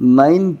9%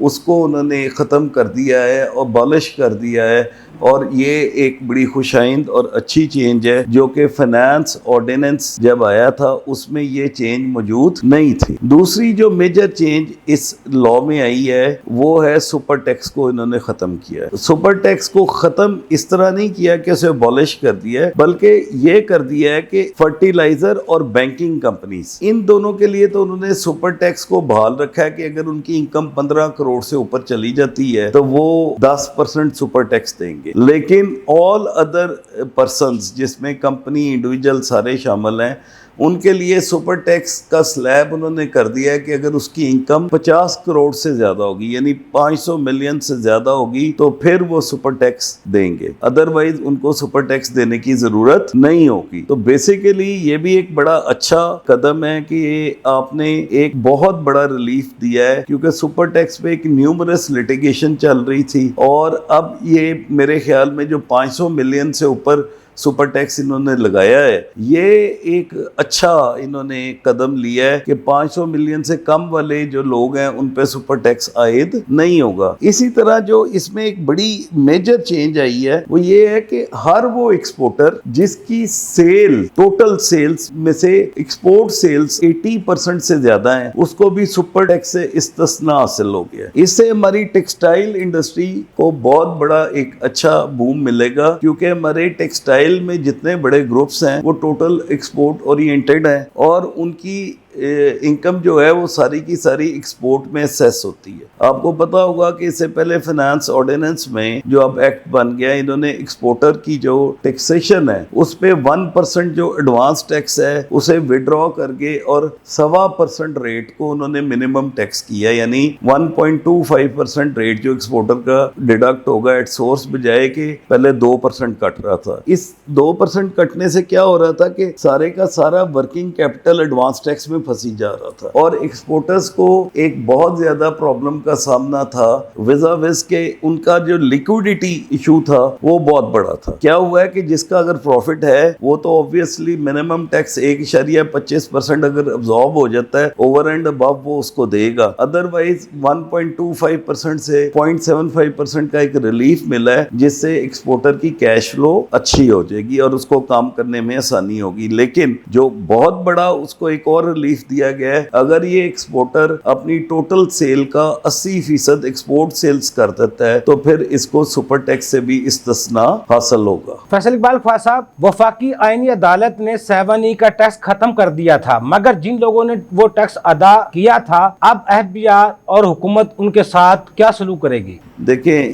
اس کو انہوں نے ختم کر دیا ہے اور abolish کر دیا ہے، اور یہ ایک بڑی خوش آئند اور اچھی چینج ہے جو کہ فائنانس آرڈیننس جب آیا تھا اس میں یہ چینج موجود نہیں تھی۔ دوسری جو میجر چینج اس لا میں آئی ہے وہ ہے سپر ٹیکس کو انہوں نے ختم کیا ہے۔ سپر ٹیکس کو ختم اس طرح نہیں کیا کہ اسے abolish کر دیا ہے، بلکہ یہ کر دیا ہے کہ فرٹیلائزر اور بینکنگ کمپنیز ان دونوں کے لیے تو انہوں نے سپر ٹیکس کو بحال رکھا ہے کہ اگر ان کی انکم 15 کروڑ سے اوپر چلی جاتی ہے تو وہ 10% سپر ٹیکس دیں گے، لیکن آل ادر پرسنز جس میں کمپنی انڈیویجول سارے شامل ہیں ان کے لیے سپر ٹیکس کا سلیب انہوں نے کر دیا ہے کہ اگر اس کی انکم 50 کروڑ سے زیادہ ہوگی یعنی 500 ملین سے زیادہ ہوگی تو پھر وہ سپر ٹیکس دیں گے، ادروائز ان کو سپر ٹیکس دینے کی ضرورت نہیں ہوگی۔ تو بیسیکلی یہ بھی ایک بڑا اچھا قدم ہے کہ آپ نے ایک بہت بڑا ریلیف دیا ہے، کیونکہ سپر ٹیکس پہ ایک نیومرس لیٹیگیشن چل رہی تھی، اور اب یہ میرے خیال میں جو 500 ملین سے اوپر سپر ٹیکس انہوں نے لگایا ہے یہ ایک اچھا انہوں نے قدم لیا ہے کہ 500 ملین سے کم والے جو لوگ ہیں ان پہ سپر ٹیکس عائد نہیں ہوگا۔ اسی طرح جو اس میں ایک بڑی میجر چینج آئی ہے وہ یہ ہے کہ ہر وہ ایکسپورٹر جس کی سیل ٹوٹل سیلز میں سے ایکسپورٹ سیلز 80% سے زیادہ ہیں اس کو بھی سپر ٹیکس سے استثناء حاصل ہو گیا۔ اس سے ہماری ٹیکسٹائل انڈسٹری کو بہت بڑا ایک اچھا بوم ملے گا، کیونکہ ہمارے ٹیکسٹائل میں جتنے بڑے گروپس ہیں وہ ٹوٹل ایکسپورٹ اورینٹڈ ہیں، اور ان کی انکم جو ہے وہ ساری کی ساری ایکسپورٹ میں سیس ہوتی ہے۔ آپ کو پتا ہوگا کہ اس سے پہلے فائنانس آرڈیننس میں جو اب ایکٹ بن گیا انہوں نے ایکسپورٹر کی جو ٹیکسیشن ہے اس پہ 1% جو ایڈوانس ٹیکس ہے اسے وڈرا کر کے اور 1.25% ریٹ کو انہوں نے منیمم ٹیکس کیا، یعنی 1.25% ریٹ جو ایکسپورٹر کا ڈیڈکٹ ہوگا ایٹ سورس، بجائے کہ پہلے 2% کٹ رہا تھا۔ اس 2% کٹنے سے کیا ہو رہا تھا کہ سارے کا سارا ورکنگ کیپٹل ایڈوانس ٹیکس میں پھنسی جا رہا تھا، اور ایکسپورٹرز کو ایک بہت زیادہ پرابلم کا سامنا تھا ویزا ویز کے ان کا جو لیکوڈیٹی ایشو تھا وہ بہت بڑا تھا۔ کیا ہوا ہے کہ جس کا اگر پروفٹ ہے وہ تو اوبویسلی منیمم ٹیکس 1.25% اگر ابزارب ہو جاتا ہے اوور اینڈ ابو وہ اس کو دے گا، ادروائز 1.25% سے 0.75% کا ایک ریلیف ملا ہے جس سے ایکسپورٹر کی کیش فلو اچھی ہو جائے گی اور اس کو کام کرنے میں آسانی ہوگی۔ لیکن جو بہت بڑا اس کو ایک اور ریلیف دیا گیا ہے، اگر یہ ایکسپورٹر اپنی ٹوٹل سیل کا 80% ایکسپورٹ سیلز کر دیتا ہے تو پھر اس کو سپر ٹیکس سے بھی استثناء حاصل ہوگا۔ فیصل اقبال خواہ صاحب، وفاقی آئینی عدالت نے 7E کا ٹیکس ختم کر دیا تھا، مگر جن لوگوں نے وہ ٹیکس ادا کیا تھا اب FBR اور حکومت ان کے ساتھ کیا سلوک کرے گی؟ دیکھیں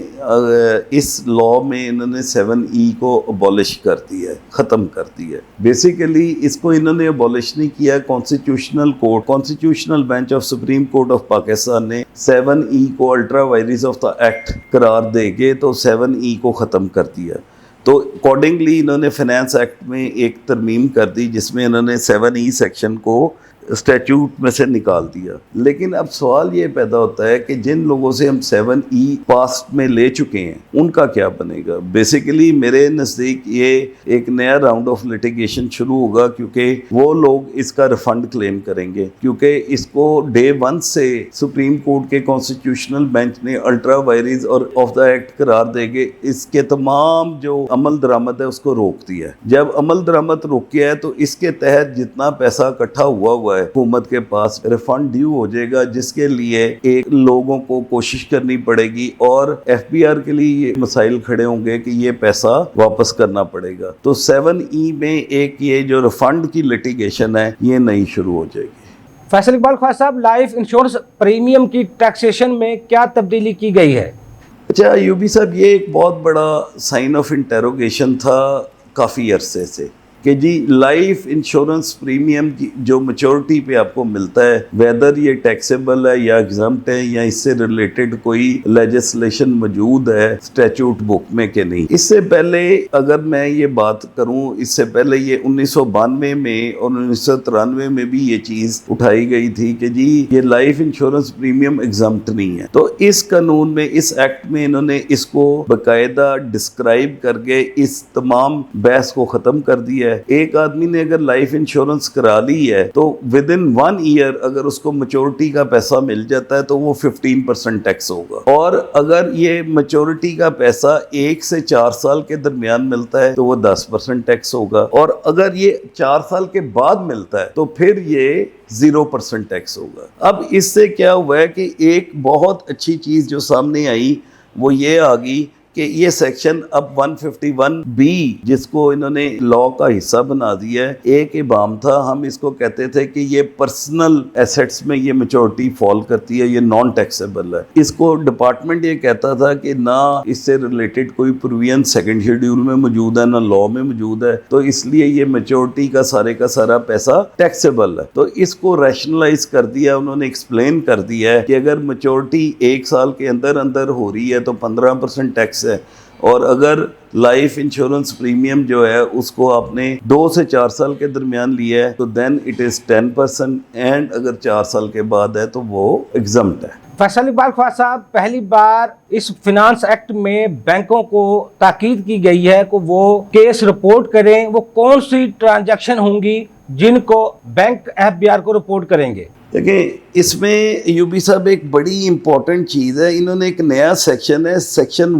اس لا میں انہوں نے 7E کو abolish کر دیا ہے، ختم کر دیا ہے۔ بیسیکلی اس کو انہوں نے abolish نہیں کیا، constitutional bench of supreme court of Pakistan نے 7E کو الٹرا وائریس آف دا ایکٹ قرار دے کے تو 7E کو ختم کر دیا۔ تو اکارڈنگلی انہوں نے فائنانس ایکٹ میں ایک ترمیم کر دی جس میں انہوں نے 7E سیکشن کو اسٹیچوٹ میں سے نکال دیا۔ لیکن اب سوال یہ پیدا ہوتا ہے کہ جن لوگوں سے ہم 7E پاسٹ میں لے چکے ہیں ان کا کیا بنے گا؟ بیسیکلی میرے نزدیک یہ ایک نیا راؤنڈ آف لیٹیگیشن شروع ہوگا، کیونکہ وہ لوگ اس کا ریفنڈ کلیم کریں گے، کیونکہ اس کو ڈے 1 سے سپریم کورٹ کے کانسٹیٹیوشنل بینچ نے الٹرا وائریس اور آف دا ایکٹ قرار دے کے اس کے تمام جو عمل درآمد ہے اس کو روک دیا ہے۔ جب عمل درآمد روک گیا ہے تو اس کے تحت جتنا پیسہ اکٹھا ہوا حکومت کے پاس ریفنڈ ڈیو ہو جائے گا، جس کے لیے ایک لوگوں کو کوشش کرنی پڑے گی اور FBR کے لیے یہ مسائل کھڑے ہوں گے کہ یہ پیسہ واپس کرنا پڑے گا۔ تو 7E میں ایک یہ جو ریفنڈ کی لیٹیگیشن ہے یہ نئی شروع ہو جائے گی۔ فیصل اقبال خواہ صاحب، لائف انشورنس پریمیم کی ٹیکسیشن میں کیا تبدیلی کی گئی ہے؟ اچھا ایوبی صاحب، یہ ایک بہت بڑا سائن آف انٹیروگیشن تھا کافی عرصے سے کہ جی لائف انشورنس پریمیم کی جو میچورٹی پہ آپ کو ملتا ہے ویدر یہ ٹیکسیبل ہے یا ایگزمپٹ ہے یا اس سے ریلیٹڈ کوئی لیجسلیشن موجود ہے اسٹیچوٹ بک میں کہ نہیں۔ اس سے پہلے اگر میں یہ بات کروں، اس سے پہلے یہ 1992 میں اور 1993 میں بھی یہ چیز اٹھائی گئی تھی کہ جی یہ لائف انشورنس پریمیم ایگزمپٹ نہیں ہے۔ تو اس قانون میں، اس ایکٹ میں انہوں نے اس کو باقاعدہ ڈسکرائب کر کے اس تمام بحث کو ختم کر دیا ہے ہے, ایک آدمی نے اگر لائف انشورنس کرا لی ہے تو ود ان 1 ایئر اگر اس کو میچورٹی کا پیسہ مل جاتا ہے تو وہ 15% ٹیکس ہوگا, اور اگر یہ میچورٹی کا پیسہ 1 سے 4 سال کے درمیان ملتا ہے تو وہ 10% ٹیکس ہوگا, اور اگر یہ 4 سال کے بعد ملتا ہے تو پھر یہ 0% ٹیکس ہوگا. اب اس سے کیا ہوا ہے کہ ایک بہت اچھی چیز جو سامنے آئی وہ یہ آ گئی کہ یہ سیکشن اب 151B جس کو انہوں نے لا کا حصہ بنا دیا ہے, ایک ابہام تھا, ہم اس کو کہتے تھے کہ یہ پرسنل ایسٹس میں یہ میچورٹی فال کرتی ہے, یہ نان ٹیکسیبل ہے. اس کو ڈپارٹمنٹ یہ کہتا تھا کہ نہ اس سے ریلیٹڈ کوئی پروویژن سیکنڈ شیڈیول میں موجود ہے نہ لا میں موجود ہے, تو اس لیے یہ میچورٹی کا سارا پیسہ ٹیکسیبل ہے. تو اس کو ریشنلائز کر دیا, انہوں نے ایکسپلین کر دیا ہے کہ اگر میچورٹی 1 سال کے اندر ہو رہی ہے تو 15% ٹیکس ہے, اور اگر لائف انشورنس پریمیم جو ہے اس کو آپ نے 2 سے 4 سال کے درمیان لیا ہے تو دین اٹ از 10%, اینڈ اگر 4 سال کے بعد ہے تو وہ ایگزمپٹ ہے. فیصل اقبال خواجہ صاحب, پہلی بار اس فنانس ایکٹ میں بینکوں کو تاکید کی گئی ہے کہ وہ کیس رپورٹ کریں. وہ کون سی ٹرانزیکشن ہوں گی جن کو بینک FBR کو رپورٹ کریں گے؟ دیکھیں, اس میں یوبی صاحب ایک بڑی امپورٹنٹ چیز ہے, انہوں نے ایک نیا سیکشن ہے, سیکشن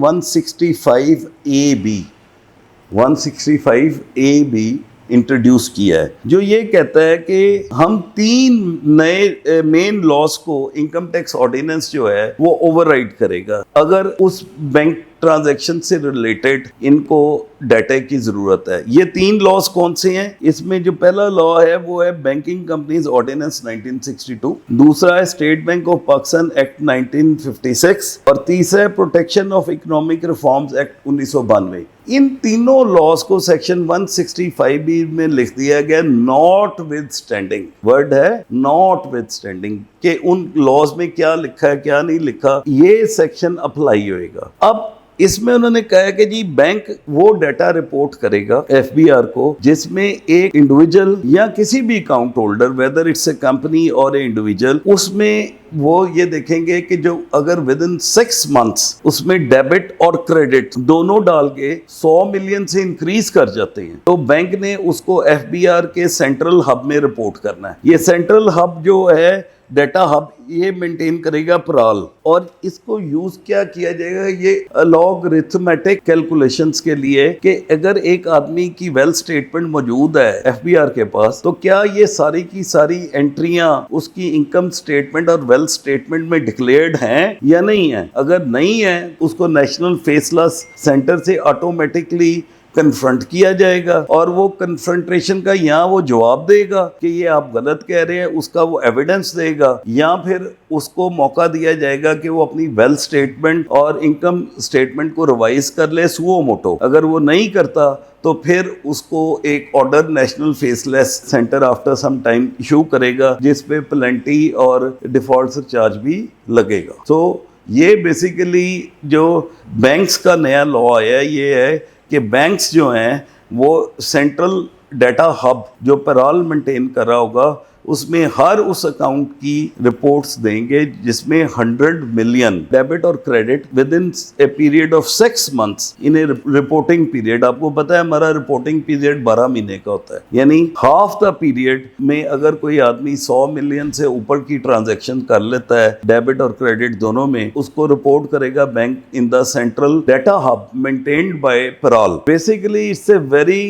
165AB انٹروڈیوس کیا ہے, جو یہ کہتا ہے کہ ہم 3 نئے مین لاز کو انکم ٹیکس آرڈیننس جو ہے وہ اوور رائڈ کرے گا اگر اس بینک ٹرانزیکشن سے ریلیٹڈ ان کو ڈیٹا کی ضرورت ہے. یہ 3 لاز کون سے ہیں؟ اس میں جو پہلا لا ہے وہ ہے بینکنگ کمپنیز آرڈیننس 1962, دوسرا ہے state Bank of Pakistan act 1956, اور تیسرا ہے protection of economic reforms act 1992. ان تینوں لاز کو سیکشن 165B میں لکھ دیا گیا ناٹ ود اسٹینڈنگ, ورڈ ہے ناٹ ود اسٹینڈنگ, کہ ان لاز میں کیا لکھا ہے کیا نہیں لکھا, یہ سیکشن اپلائی ہوئے گا. اب اس میں انہوں نے کہا کہ جی بینک وہ ڈیٹا رپورٹ کرے گا FBR کو جس میں ایک انڈیویجل یا کسی بھی account holder whether it's a company or a individual, اس میں وہ یہ دیکھیں گے کہ جو اگر ود ان 6 months اس میں ڈیبٹ اور کریڈٹ دونوں ڈال کے 100 ملین سے انکریز کر جاتے ہیں تو بینک نے اس کو FBR کے سینٹرل ہب میں رپورٹ کرنا ہے. یہ سینٹرل ہب جو ہے ڈیٹا ہب یہ مینٹین کرے گا پرال, اور اس کو یوز کیا جائے گا یہ لاگرتھمیٹک کیلکولیشنز کے لیے کہ اگر ایک آدمی کی ویلتھ اسٹیٹمنٹ موجود ہے FBR کے پاس تو کیا یہ ساری کی ساری انٹریاں اس کی انکم اسٹیٹمنٹ اور ویلتھ اسٹیٹمنٹ میں ڈکلیئرڈ ہیں یا نہیں ہیں. اگر نہیں ہے اس کو نیشنل فیسلیس سینٹر سے آٹومیٹکلی کنفرنٹ کیا جائے گا, اور وہ کنفرنٹریشن کا یا وہ جواب دے گا کہ یہ آپ غلط کہہ رہے ہیں, اس کا وہ ایویڈنس دے گا, یا پھر اس کو موقع دیا جائے گا کہ وہ اپنی ویلتھ اسٹیٹمنٹ اور انکم اسٹیٹمنٹ کو ریوائز کر لے سوو موٹو. اگر وہ نہیں کرتا تو پھر اس کو ایک order national faceless centre after some time issue کرے گا جس پہ پلنٹی اور ڈیفالٹ سرچارج بھی لگے گا. تو یہ بیسیکلی جو بینکس کا نیا لا آیا ہے یہ ہے کہ بینکس جو ہیں وہ سینٹرل ڈیٹا ہب جو پیرال مینٹین کر رہا ہوگا اس میں ہر اس اکاؤنٹ کی رپورٹس دیں گے جس میں 100 ملین ڈیبٹ اور credit with in a period of 6 months in a reporting period. آپ کو پتا ہے ہمارا رپورٹنگ پیریڈ 12 مہینے کا ہوتا ہے, یعنی ہاف دا پیریڈ میں اگر کوئی آدمی 100 ملین سے اوپر کی ٹرانزیکشن کر لیتا ہے ڈیبٹ اور کریڈٹ دونوں میں, اس کو رپورٹ کرے گا bank in the central data hub maintained by PRAL. Basically it's a very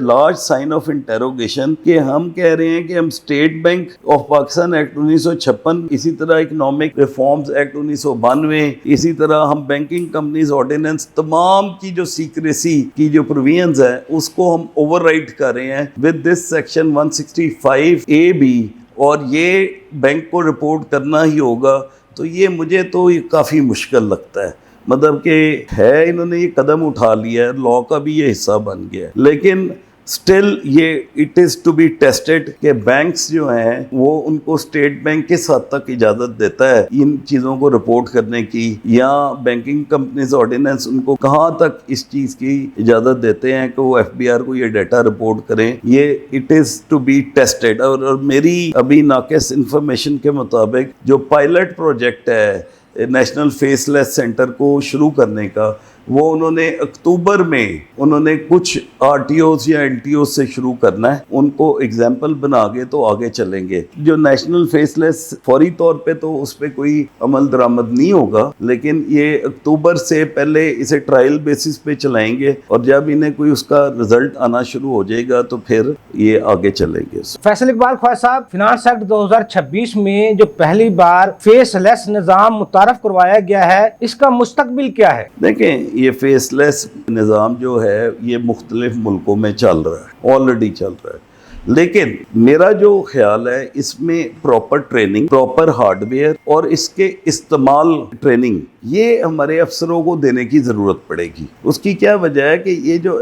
large sign of interrogation کہ ہم کہہ رہے ہیں کہ ہم State Bank of Pakistan act 1956, اسی طرح اکنامک ریفارمز ایکٹ 1992, اسی طرح ہم بینکنگ کمپنیز آرڈیننس تمام کی جو سیکریسی کی جو پروویژنز ہیں اس کو ہم اوور رائڈ کر رہے ہیں ود دس سیکشن 165AB, اور یہ بینک کو رپورٹ کرنا ہی ہوگا. تو یہ مجھے تو یہ کافی مشکل لگتا ہے, مطلب کہ ہے انہوں نے یہ قدم اٹھا لیا ہے, لا کا بھی یہ حصہ بن گیا ہے, لیکن اسٹل یہ it is to be tested کہ بینکس جو ہیں وہ ان کو اسٹیٹ بینک کس حد تک اجازت دیتا ہے ان چیزوں کو رپورٹ کرنے کی, یا بینکنگ کمپنیز آرڈیننس ان کو کہاں تک اس چیز کی اجازت دیتے ہیں کہ وہ FBR کو یہ ڈیٹا رپورٹ کریں. یہ it is to be tested. اور میری ابھی ناقص انفارمیشن کے مطابق جو پائلٹ پروجیکٹ ہے نیشنل فیس لیس سینٹر کو شروع کرنے کا, وہ انہوں نے اکتوبر میں انہوں نے کچھ RTOs یا LTOs سے شروع کرنا ہے، ان کو ایگزامپل بنا کے تو آگے چلیں گے۔ جو نیشنل فیس لیس فوری طور پہ تو اس پہ کوئی عمل درآمد نہیں ہوگا، لیکن یہ اکتوبر سے پہلے اسے ٹرائل بیسس پہ چلائیں گے، اور جب انہیں کوئی اس کا رزلٹ آنا شروع ہو جائے گا تو پھر یہ آگے چلیں گے۔ فیصل اقبال خواجہ صاحب، فنانس ایکٹ 2026 میں جو پہلی بار فیس لیس نظام متعارف کروایا گیا ہے، اس کا مستقبل کیا ہے؟ دیکھیں، یہ فیس لیس نظام جو ہے یہ مختلف ملکوں میں چل رہا ہے، آلریڈی چل رہا ہے، لیکن میرا جو خیال ہے اس میں proper training, proper hard where اور اس کے استعمال ٹریننگ یہ ہمارے افسروں کو دینے کی ضرورت پڑے گی۔ اس کی کیا وجہ ہے کہ یہ جو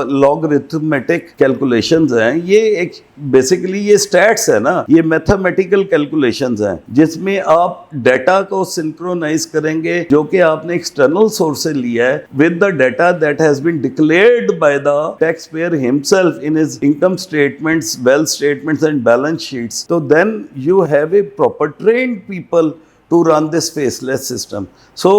لاگرتھمیٹک کیلکولیشنز ہیں، یہ ایک بیسیکلی یہ سٹیٹس ہے نا، یہ میتھمیٹیکل کیلکولیشنز ہیں جس میں آپ ڈیٹا کو سنکرونائز کریں گے جو کہ آپ نے ایکسٹرنل سورس سے لیا ہے with the data that has been declared by the taxpayer himself in his income statements, wealth statements and balance sheets. So then you have a proper trained people to run this faceless system. So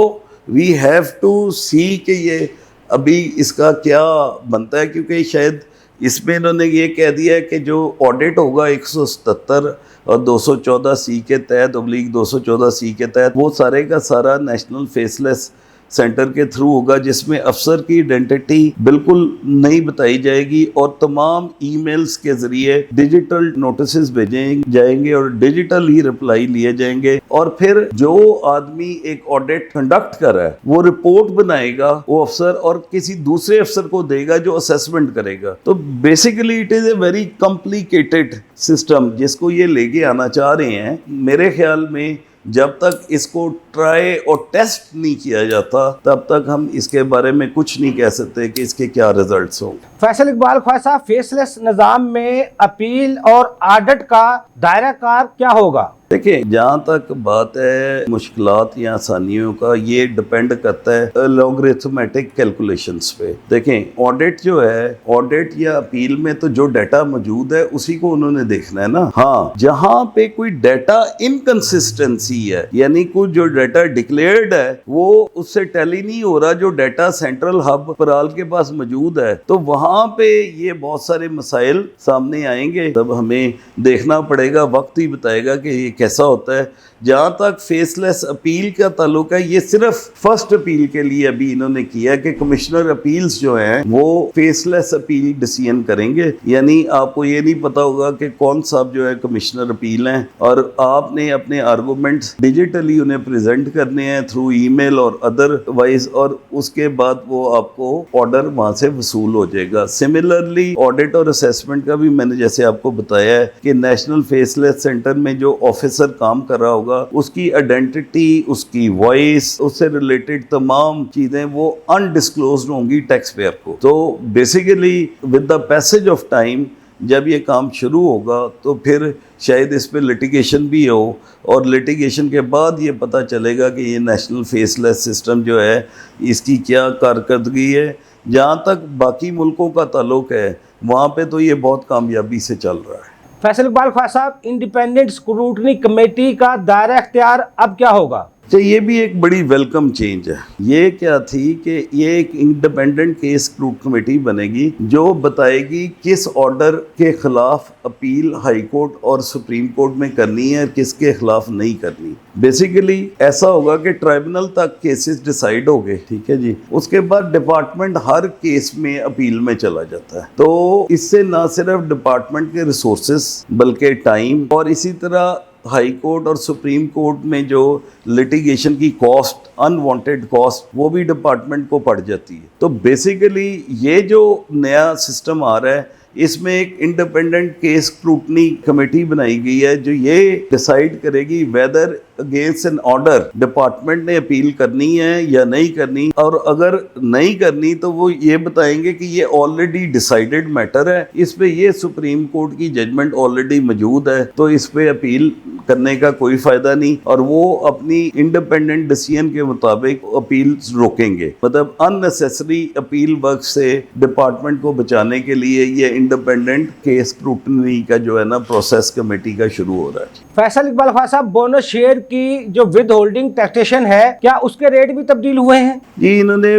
we have to see کہ یہ ابھی اس کا کیا بنتا ہے، کیونکہ شاید اس میں انہوں نے یہ کہہ دیا ہے کہ جو آڈٹ ہوگا 177 اور 214C کے تحت /214C کے تحت، وہ سارے کا سارا نیشنل فیسلیس سینٹر کے تھرو ہوگا، جس میں افسر کی آئیڈینٹی بالکل نہیں بتائی جائے گی، اور تمام ای میلز کے ذریعے ڈیجیٹل نوٹسز بھیجیں جائیں گے اور ڈیجیٹل ہی رپلائی لیے جائیں گے، اور پھر جو آدمی ایک آڈٹ کنڈکٹ کر رہا ہے وہ رپورٹ بنائے گا وہ افسر، اور کسی دوسرے افسر کو دے گا جو اسیسمنٹ کرے گا۔ تو basically it is a very complicated system جس کو یہ لے کے آنا چاہ رہے ہیں۔ میرے خیال میں جب تک اس کو ٹرائی اور ٹیسٹ نہیں کیا جاتا تب تک ہم اس کے بارے میں کچھ نہیں کہہ سکتے کہ اس کے کیا ریزلٹس ہوں۔ فیصل اقبال خواجہ صاحب، فیس لیس نظام میں اپیل اور آڈٹ کا دائرہ کار کیا ہوگا؟ دیکھیں، جہاں تک بات ہے مشکلات یا آسانیوں کا، یہ ڈپینڈ کرتا ہے لاگرتھمیٹک کیلکولیشنز پہ۔ دیکھیں، آڈٹ جو ہے، آڈٹ یا اپیل میں تو جو ڈیٹا موجود ہے اسی کو انہوں نے دیکھنا ہے نا۔ ہاں، جہاں پہ کوئی ڈیٹا انکنسسٹنسی ہے، یعنی کچھ جو ڈیٹا ڈکلیئرڈ ہے وہ اس سے ٹیلی نہیں ہو رہا جو ڈیٹا سینٹرل ہب پرال کے پاس موجود ہے، تو وہاں پہ یہ بہت سارے مسائل سامنے آئیں گے۔ تب ہمیں دیکھنا پڑے گا، وقت ہی بتائے گا کہ یہ کیسا ہوتا ہے۔ جہاں تک فیس لیس اپیل کا تعلق ہے، یہ صرف فرسٹ اپیل کے لیے ابھی انہوں نے کیا کہ کمشنر اپیلز جو ہیں وہ فیس لیس اپیل ڈیسیژن کریں گے، یعنی آپ کو یہ نہیں پتا ہوگا کہ کون صاحب جو ہے کمشنر اپیل ہیں، اور آپ نے اپنے آرگومنٹس ڈیجیٹلی انہیں پریزنٹ کرنے ہیں تھرو ای میل اور ادر وائز، اور اس کے بعد وہ آپ کو آرڈر وہاں سے وصول ہو جائے گا۔ سملرلی آڈٹ اور اسیسمنٹ کا بھی میں نے جیسے آپ کو بتایا ہے کہ نیشنل فیس لیس سینٹر میں جو آفیسر کام کر رہا ہوگا، اس کی آئیڈینٹی، اس کی وائس، اس سے ریلیٹڈ تمام چیزیں وہ انڈسکلوزڈ ہوں گی ٹیکس پیئر کو۔ تو basically with the passage of time جب یہ کام شروع ہوگا تو پھر شاید اس پہ لٹیگیشن بھی ہو، اور لٹیگیشن کے بعد یہ پتہ چلے گا کہ یہ نیشنل فیس لیس سسٹم جو ہے اس کی کیا کارکردگی ہے۔ جہاں تک باقی ملکوں کا تعلق ہے وہاں پہ تو یہ بہت کامیابی سے چل رہا ہے۔ فیصل اقبال خواجہ صاحب، انڈیپینڈنٹ اسکروٹنی کمیٹی کا دائرہ اختیار اب کیا ہوگا؟ تو یہ بھی ایک بڑی ویلکم چینج ہے۔ یہ کیا تھی کہ یہ ایک انڈیپینڈنٹ کیس اسکروٹ کمیٹی بنے گی جو بتائے گی کس آرڈر کے خلاف اپیل ہائی کورٹ اور سپریم کورٹ میں کرنی ہے اور کس کے خلاف نہیں کرنی۔ بیسیکلی ایسا ہوگا کہ ٹرائبونل تک کیسز ڈیسائیڈ ہو گئے، ٹھیک ہے جی، اس کے بعد ڈپارٹمنٹ ہر کیس میں اپیل میں چلا جاتا ہے۔ تو اس سے نہ صرف ڈپارٹمنٹ کے ریسورسز بلکہ ٹائم، اور اسی طرح ہائی کورٹ اور سپریم کورٹ میں جو لٹیگیشن کی کاسٹ، انوانٹیڈ کاسٹ، وہ بھی ڈپارٹمنٹ کو پڑ جاتی ہے۔ تو بیسیکلی یہ جو نیا سسٹم آ رہا ہے اس میں ایک انڈیپینڈنٹ کیس اسکروٹنی کمیٹی بنائی گئی ہے جو یہ ڈیسائیڈ کرے گی weather against an order department نے اپیل کرنی ہے یا نہیں کرنی، اور اگر نہیں کرنی تو وہ یہ بتائیں گے کہ یہ آلریڈی ڈیسائیڈڈ میٹر ہے، اس پہ یہ سپریم کورٹ کی ججمنٹ آلریڈی موجود ہے، تو اس پہ اپیل کرنے کا کوئی فائدہ نہیں، اور وہ اپنی انڈیپینڈنٹ ڈیسیژن کے مطابق اپیل روکیں گے۔ مطلب ان نیسیسری اپیل ورک سے ڈپارٹمنٹ کو بچانے کے لیے یہ انڈیپینڈنٹ کیس اسکروٹنی کا جو ہے نا پروسیس کمیٹی کا شروع ہو رہا ہے۔ فیصل اقبال خواجہ صاحب، بونس شیئر کی جو ود ہولڈنگ ٹیکسیشن ہے، کیا اس کے ریٹ بھی تبدیل ہوئے ہیں؟ جی، انہوں نے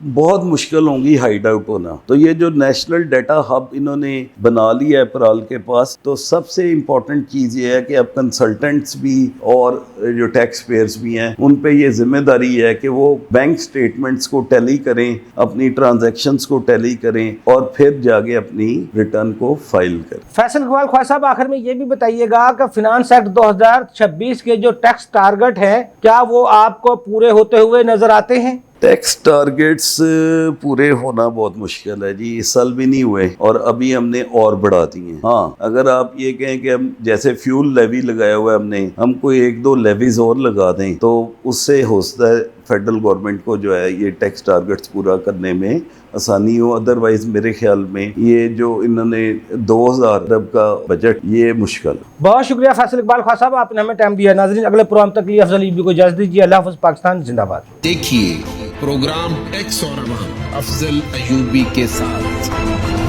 بہت مشکل ہوں گی ہائیڈ آؤٹ ہونا. تو یہ جو نیشنل ڈیٹا ہب انہوں نے بنا لیا ہے پرال کے پاس, تو سب سے امپورٹنٹ چیز یہ ہے کہ اب کنسلٹنٹس بھی اور جو ٹیکس پیئرس بھی ہیں ان پہ یہ ذمہ داری ہے کہ وہ بینک سٹیٹمنٹس کو ٹیلی کریں, اپنی ٹرانزیکشنز کو ٹیلی کریں اور پھر جاگے اپنی ریٹرن کو فائل کریں. فیصل اقبال خواجہ صاحب, آخر میں یہ بھی بتائیے گا کہ فنانس ایکٹ 2026 کے جو ٹیکس ٹارگٹ ہیں کیا وہ آپ کو پورے ہوتے ہوئے نظر آتے ہیں؟ ٹیکس ٹارگیٹس پورے ہونا بہت مشکل ہے جی, اس سال بھی نہیں ہوئے اور ابھی ہم نے اور بڑھا دی ہیں. ہاں اگر آپ یہ کہیں کہ ہم جیسے فیول لیوی لگایا ہوا ہے ہم نے, ہم کوئی 1-2 لیویز اور لگا دیں تو اس سے ہو سکتا ہے فیڈرل گورنمنٹ کو جو ہے یہ ٹیکس ٹارگیٹس پورا کرنے میں آسانی ہو. ادروائز میرے خیال میں یہ جو انہوں نے 2000 ارب کا بجٹ یہ مشکل. بہت شکریہ فیصل اقبال خواجہ صاحب, آپ نے ہمیں ٹائم دیا. ناظرین اگلے پروگرام تک لیے افضل ایوبی کو اجازت دیجیے. اللہ حافظ. پاکستان زندہ باد. دیکھیے پروگرام ٹیکس اور عوام افضل ایوبی کے ساتھ.